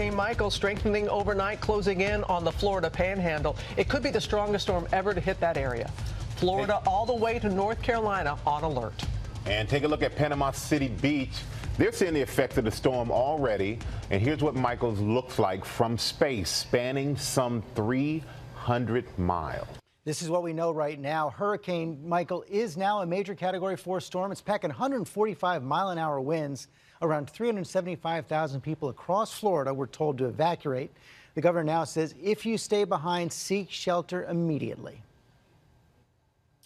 Hurricane Michael strengthening overnight, closing in on the Florida Panhandle. It could be the strongest storm ever to hit that area. Florida all the way to North Carolina on alert. And take a look at Panama City Beach. They're seeing the effects of the storm already. And here's what Michael's looks like from space, spanning some 300 miles. This is what we know right now. Hurricane Michael is now a major Category 4 storm. It's packing 145 mile-an-hour winds. Around 375,000 people across Florida were told to evacuate. The governor now says if you stay behind, seek shelter immediately.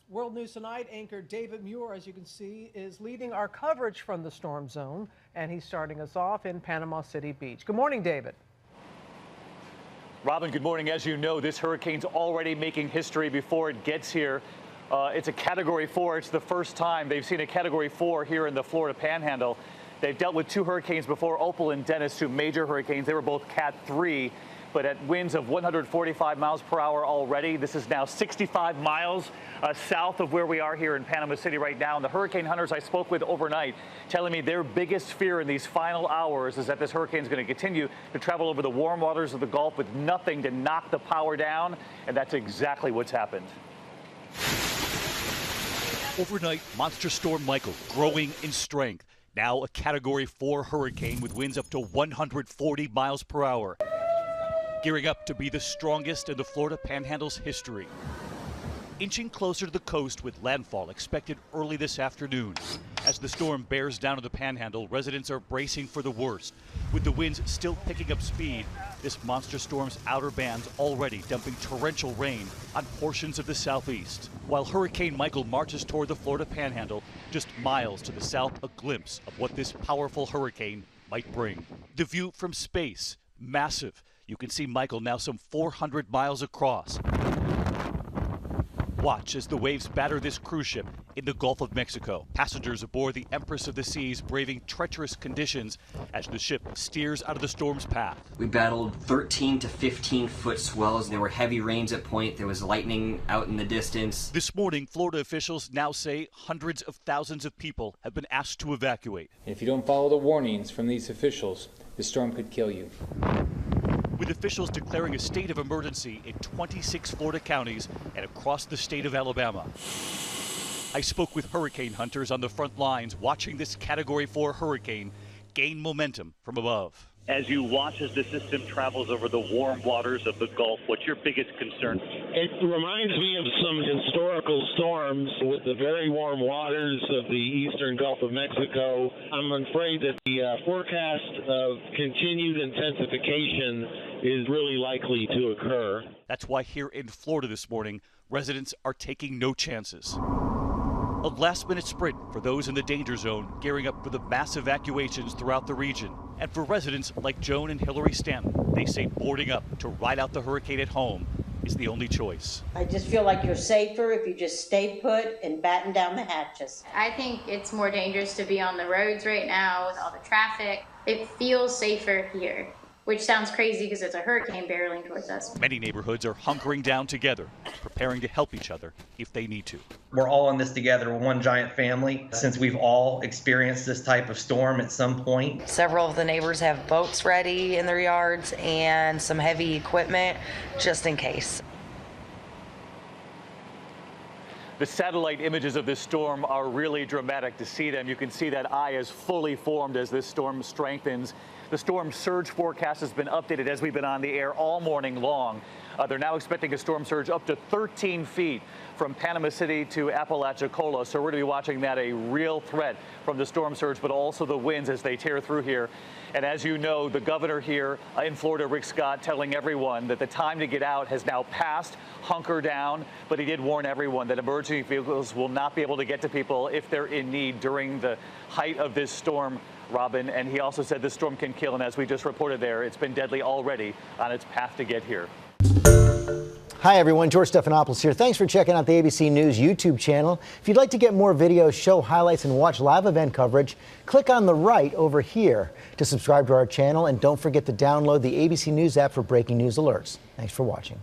World News Tonight anchor David Muir, as you can see, is leading our coverage from the storm zone, and he's starting us off in Panama City Beach. Good morning, David. Robin, good morning. As you know, this hurricane's already making history before it gets here. It's a Category 4. It's the first time they've seen a Category 4 here in the Florida Panhandle. They've dealt with two hurricanes before, Opal and Dennis, two major hurricanes. They were both Cat 3, but at winds of 145 miles per hour already. This is now 65 miles south of where we are here in Panama City right now. And the hurricane hunters I spoke with overnight telling me their biggest fear in these final hours is that this hurricane is going to continue to travel over the warm waters of the Gulf with nothing to knock the power down. And that's exactly what's happened. Overnight, monster storm Michael growing in strength. Now a Category 4 hurricane with winds up to 140 miles per hour. Gearing up to be the strongest in the Florida Panhandle's history. Inching closer to the coast with landfall expected early this afternoon. As the storm bears down on the Panhandle, residents are bracing for the worst. With the winds still picking up speed, this monster storm's outer bands already dumping torrential rain on portions of the southeast. While Hurricane Michael marches toward the Florida Panhandle, just miles to the south, a glimpse of what this powerful hurricane might bring. The view from space, massive. You can see Michael now some 400 miles across. Watch as the waves batter this cruise ship in the Gulf of Mexico. Passengers aboard the Empress of the Seas braving treacherous conditions as the ship steers out of the storm's path. We battled 13 to 15 foot swells. There were heavy rains at point. There was lightning out in the distance. This morning, Florida officials now say hundreds of thousands of people have been asked to evacuate. If you don't follow the warnings from these officials, the storm could kill you. With officials declaring a state of emergency in 26 Florida counties and across the state of Alabama. I spoke with hurricane hunters on the front lines watching this Category 4 hurricane gain momentum from above. As you watch as the system travels over the warm waters of the Gulf, what's your biggest concern? It reminds me of some historical storms with the very warm waters of the eastern Gulf of Mexico. I'm afraid that the forecast of continued intensification is really likely to occur. That's why here in Florida this morning, residents are taking no chances. A last-minute sprint for those in the danger zone, gearing up for the mass evacuations throughout the region. And for residents like Joan and Hillary Stanton, they say boarding up to ride out the hurricane at home is the only choice. I just feel like you're safer if you just stay put and batten down the hatches. I think it's more dangerous to be on the roads right now with all the traffic. It feels safer here, which sounds crazy because it's a hurricane barreling towards us. Many neighborhoods are hunkering down together, preparing to help each other if they need to. We're all in this together. We're one giant family. Since we've all experienced this type of storm at some point. Several of the neighbors have boats ready in their yards and some heavy equipment just in case. The satellite images of this storm are really dramatic to see them. You can see that eye is fully formed as this storm strengthens. The storm surge forecast has been updated as we've been on the air all morning long. They're now expecting a storm surge up to 13 feet from Panama City to Apalachicola. So we're going to be watching that, a real threat from the storm surge, but also the winds as they tear through here. And as you know, the governor here in Florida, Rick Scott, telling everyone that the time to get out has now passed, hunker down. But he did warn everyone that emergency vehicles will not be able to get to people if they're in need during the height of this storm, Robin. And he also said this storm can kill. And as we just reported there, it's been deadly already on its path to get here. Hi, everyone. George Stephanopoulos here. Thanks for checking out the ABC News YouTube channel. If you'd like to get more videos, show highlights, and watch live event coverage, click on the right over here to subscribe to our channel. And don't forget to download the ABC News app for breaking news alerts. Thanks for watching.